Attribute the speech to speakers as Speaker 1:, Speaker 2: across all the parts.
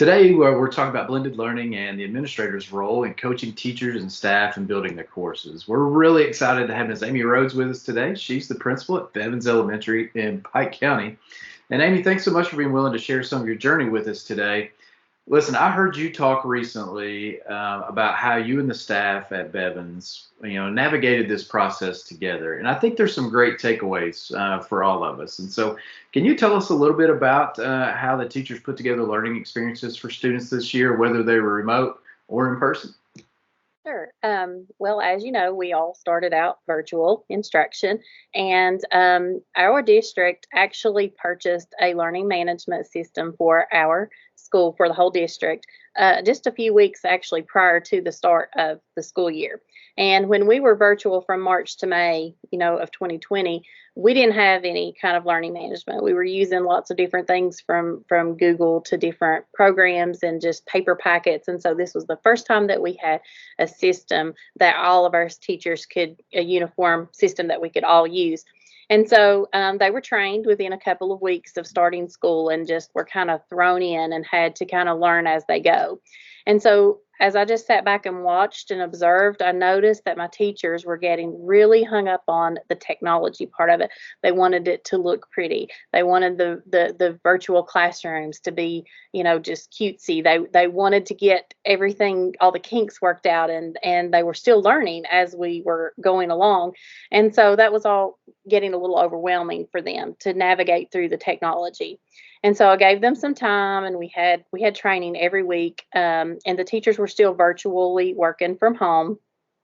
Speaker 1: Today, we're talking about blended learning and the administrator's role in coaching teachers and staff and building their courses. We're really excited to have Ms. Amy Rhodes with us today. She's the principal at Bevins Elementary in Pike County. And Amy, thanks so much for being willing to share some of your journey with us today. Listen, I heard you talk recently about how you and the staff at Bevins, navigated this process together, and I think there's some great takeaways for all of us. And so, can you tell us a little bit about how the teachers put together learning experiences for students this year, whether they were remote or in person?
Speaker 2: Sure. Well, as you know, we all started out virtual instruction, and our district actually purchased a learning management system for our school for the whole district just a few weeks actually prior to the start of the school year. And when we were virtual from March to May, of 2020, we didn't have any kind of learning management. We were using lots of different things from Google to different programs and just paper packets. And so this was the first time that we had a system that all of our teachers a uniform system that we could all use. And so they were trained within a couple of weeks of starting school and just were kind of thrown in and had to kind of learn as they go. And so as I just sat back and watched and observed, I noticed that my teachers were getting really hung up on the technology part of it. They wanted it to look pretty. They wanted the virtual classrooms to be, just cutesy. They wanted to get everything, all the kinks worked out, and they were still learning as we were going along. And so that was all getting a little overwhelming for them to navigate through the technology. And so I gave them some time, and we had training every week, and the teachers were still virtually working from home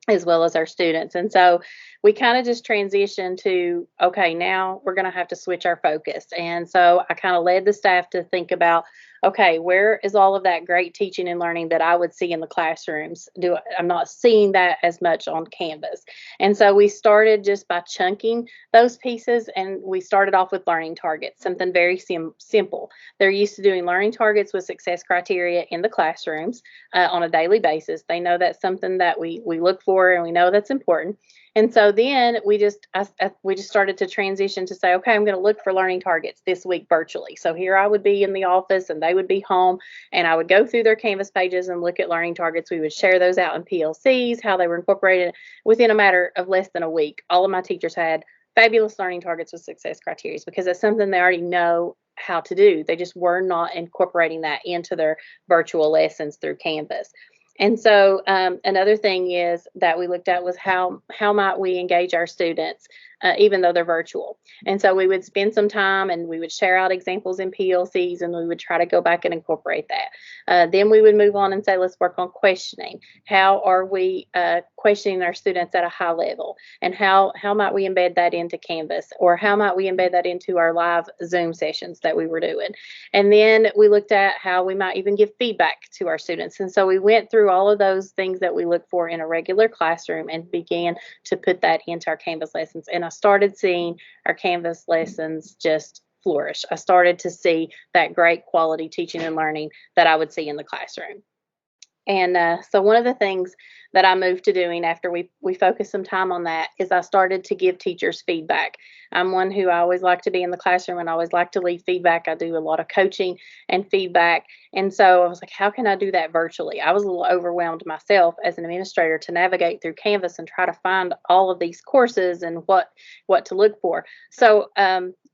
Speaker 2: as well as our students. And so we kind of just transitioned to, okay, now we're going to have to switch our focus. And so I kind of led the staff to think about, okay, where is all of that great teaching and learning that I would see in the classrooms? I'm not seeing that as much on Canvas. And so we started just by chunking those pieces, and we started off with learning targets, something very simple. They're used to doing learning targets with success criteria in the classrooms on a daily basis. They know that's something that we look for, and we know that's important. And so then we just started to transition to say, okay, I'm going to look for learning targets this week virtually. So here I would be in the office and they would be home, and I would go through their Canvas pages and look at learning targets. We would share those out in PLCs, how they were incorporated. Within a matter of less than a week, all of my teachers had fabulous learning targets with success criteria because it's something they already know how to do. They just were not incorporating that into their virtual lessons through Canvas. And so another thing is that we looked at was how might we engage our students, even though they're virtual. And so we would spend some time and we would share out examples in PLCs, and we would try to go back and incorporate that. Then we would move on and say, let's work on questioning. How are we questioning our students at a high level? And how might we embed that into Canvas? Or how might we embed that into our live Zoom sessions that we were doing? And then we looked at how we might even give feedback to our students. And so we went through all of those things that we look for in a regular classroom and began to put that into our Canvas lessons. And I started seeing our Canvas lessons just flourish. I started to see that great quality teaching and learning that I would see in the classroom. And so one of the things that I moved to doing after we focused some time on that is I started to give teachers feedback. I'm one who I always like to be in the classroom and I always like to leave feedback. I do a lot of coaching and feedback. And so I was like, how can I do that virtually? I was a little overwhelmed myself as an administrator to navigate through Canvas and try to find all of these courses and what to look for. So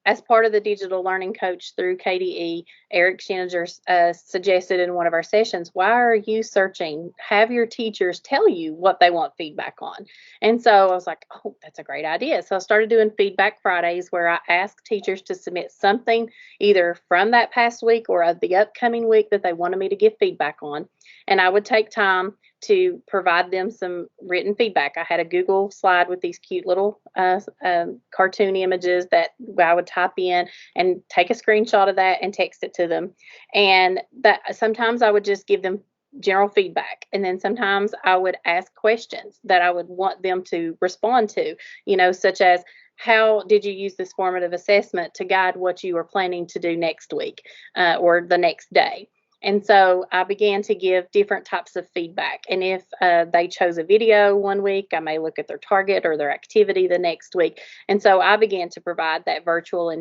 Speaker 2: as part of the digital learning coach through KDE, Eric Scheninger suggested in one of our sessions, why are you searching? Have your teachers tell you what they want feedback on. And so I was like, oh, that's a great idea. So I started doing Feedback Fridays where I asked teachers to submit something either from that past week or of the upcoming week that they wanted me to give feedback on. And I would take time to provide them some written feedback. I had a Google slide with these cute little cartoon images that I would type in and take a screenshot of that and text it to them. And that sometimes I would just give them general feedback. And then sometimes I would ask questions that I would want them to respond to, such as, how did you use this formative assessment to guide what you are planning to do next week or the next day? And so I began to give different types of feedback. And if they chose a video one week, I may look at their target or their activity the next week. And so I began to provide that virtual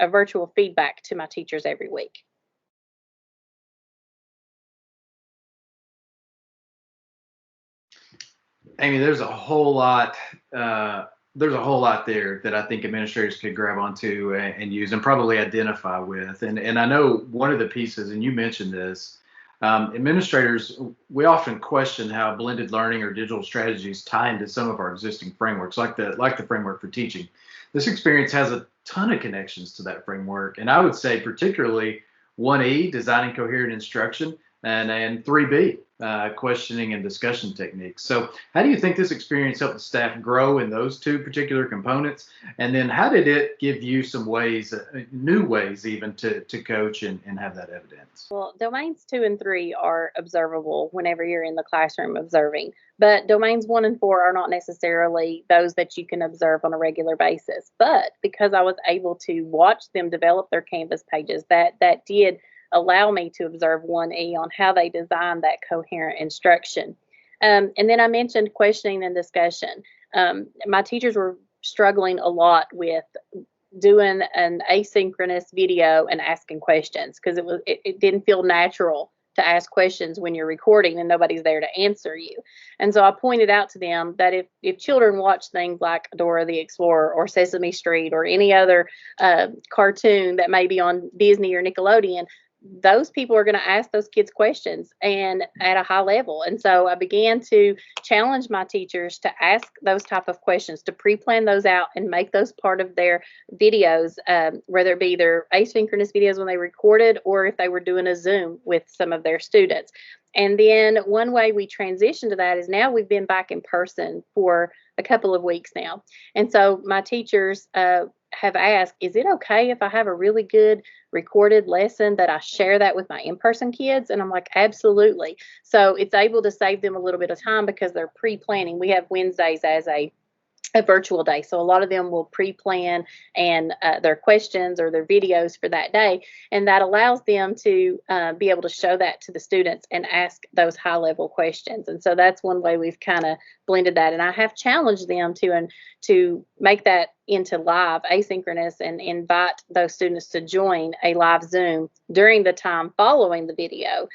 Speaker 2: virtual feedback to my teachers every week.
Speaker 1: Amy, there's a whole lot. Uh, there's a whole lot there that I think administrators could grab onto and use and probably identify with. And I know one of the pieces, and you mentioned this, administrators, we often question how blended learning or digital strategies tie into some of our existing frameworks, like the framework for teaching. This experience has a ton of connections to that framework, and I would say particularly 1E, designing coherent instruction, and 3B, questioning and discussion techniques. So, how do you think this experience helped the staff grow in those two particular components? And then, how did it give you some ways, new ways even to coach and have that evidence?
Speaker 2: Well, domains 2 and 3 are observable whenever you're in the classroom observing, but domains 1 and 4 are not necessarily those that you can observe on a regular basis. But because I was able to watch them develop their Canvas pages, that did allow me to observe 1E on how they designed that coherent instruction. And then I mentioned questioning and discussion. My teachers were struggling a lot with doing an asynchronous video and asking questions because it didn't feel natural to ask questions when you're recording and nobody's there to answer you. And so I pointed out to them that if children watch things like Dora the Explorer or Sesame Street or any other cartoon that may be on Disney or Nickelodeon, those people are going to ask those kids questions and at a high level. And so I began to challenge my teachers to ask those type of questions, to pre-plan those out and make those part of their videos, whether it be their asynchronous videos when they recorded or if they were doing a Zoom with some of their students. And then one way we transitioned to that is now we've been back in person for a couple of weeks now. And so my teachers have asked, is it okay if I have a really good recorded lesson that I share that with my in-person kids? And I'm like, absolutely. So it's able to save them a little bit of time because they're pre-planning. We have Wednesdays as a virtual day. So a lot of them will pre-plan and their questions or their videos for that day. And that allows them to be able to show that to the students and ask those high level questions. And so that's one way we've kind of blended that. And I have challenged them to make that into live asynchronous and invite those students to join a live Zoom during the time following the video.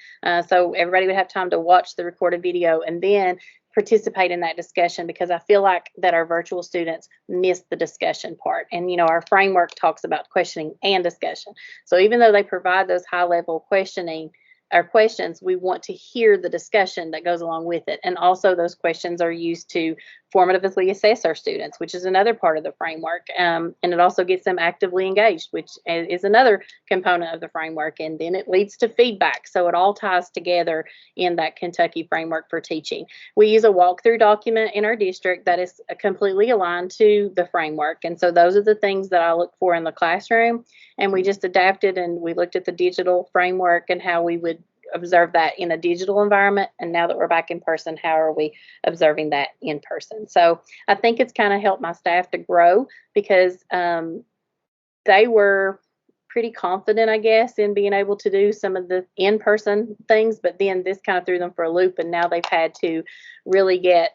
Speaker 2: So everybody would have time to watch the recorded video and then participate in that discussion, because I feel like that our virtual students miss the discussion part. And, our framework talks about questioning and discussion. So even though they provide those high level questioning or questions, we want to hear the discussion that goes along with it. And also those questions are used to formatively assess our students, which is another part of the framework. And it also gets them actively engaged, which is another component of the framework. And then it leads to feedback. So it all ties together in that Kentucky framework for teaching. We use a walkthrough document in our district that is completely aligned to the framework. And so those are the things that I look for in the classroom. And we just adapted and we looked at the digital framework and how we would observe that in a digital environment. And now that we're back in person, how are we observing that in person? So I think it's kind of helped my staff to grow because they were pretty confident, I guess, in being able to do some of the in-person things, but then this kind of threw them for a loop, and now they've had to really get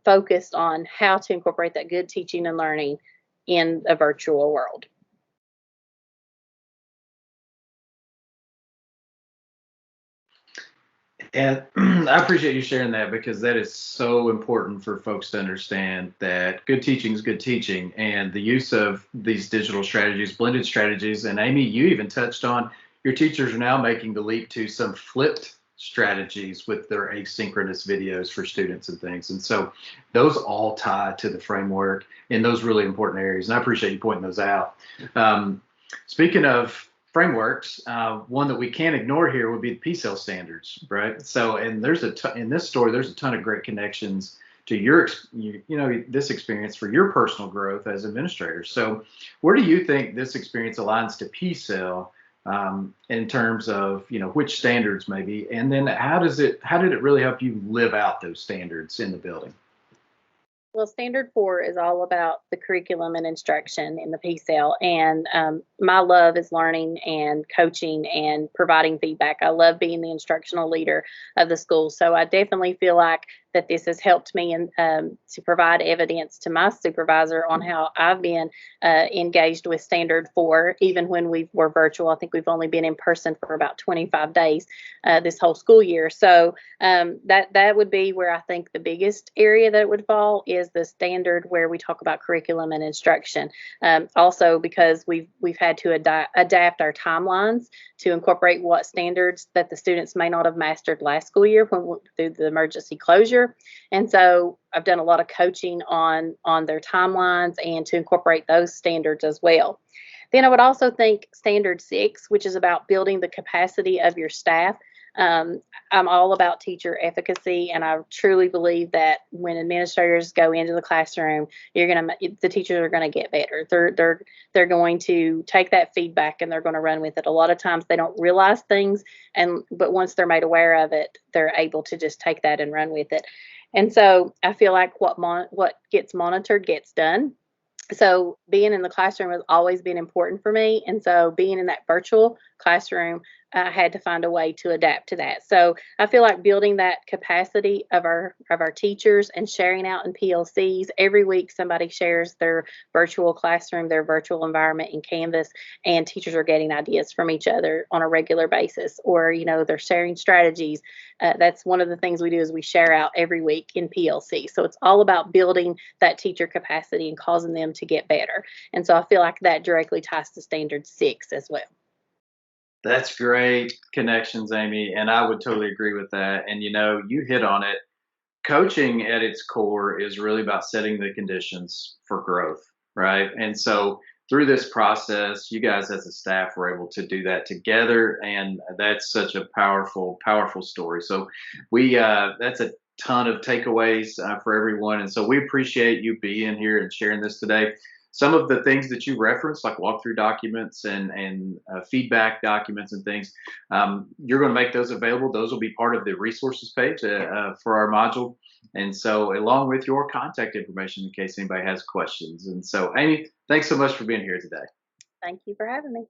Speaker 2: focused on how to incorporate that good teaching and learning in a virtual world.
Speaker 1: And I appreciate you sharing that because that is so important for folks to understand that good teaching is good teaching, and the use of these digital strategies, blended strategies. And Amy, you even touched on your teachers are now making the leap to some flipped strategies with their asynchronous videos for students and things. And so those all tie to the framework in those really important areas. And I appreciate you pointing those out. Speaking of frameworks, one that we can't ignore here would be the PCEL standards, right? So, and in this story, there's a ton of great connections to this experience for your personal growth as administrators. So, where do you think this experience aligns to PCEL in terms of which standards maybe, and then how did it really help you live out those standards in the building?
Speaker 2: Well, Standard 4 is all about the curriculum and instruction in the PCEL. And my love is learning and coaching and providing feedback. I love being the instructional leader of the school. So I definitely feel like that this has helped me and to provide evidence to my supervisor on how I've been engaged with Standard 4, even when we were virtual. I think we've only been in person for about 25 days this whole school year. So that would be where I think the biggest area that it would fall is the standard where we talk about curriculum and instruction. Also, because we've had to adapt our timelines to incorporate what standards that the students may not have mastered last school year through the emergency closure. And so I've done a lot of coaching on their timelines and to incorporate those standards as well. Then I would also think Standard 6, which is about building the capacity of your staff. I'm all about teacher efficacy, and I truly believe that when administrators go into the classroom, the teachers are going to get better. They're going to take that feedback and they're going to run with it. A lot of times they don't realize things, but once they're made aware of it, they're able to just take that and run with it. And so I feel like what gets monitored gets done. So being in the classroom has always been important for me, and so being in that virtual classroom, I had to find a way to adapt to that. So I feel like building that capacity of our teachers and sharing out in PLCs every week. Somebody shares their virtual classroom, their virtual environment in Canvas, and teachers are getting ideas from each other on a regular basis, or they're sharing strategies. That's one of the things we do is we share out every week in PLC. So it's all about building that teacher capacity and causing them to get better. And so I feel like that directly ties to Standard 6 as well.
Speaker 1: That's great connections, Amy, and I would totally agree with that. And you hit on it. Coaching at its core is really about setting the conditions for growth, right? And so through this process, you guys as a staff were able to do that together, and that's such a powerful, powerful story. So that's a ton of takeaways for everyone, and so we appreciate you being here and sharing this today. Some of the things that you referenced, like walkthrough documents and feedback documents and things, you're going to make those available. Those will be part of the resources page for our module. And so, along with your contact information in case anybody has questions. And so, Amy, thanks so much for being here today.
Speaker 2: Thank you for having me.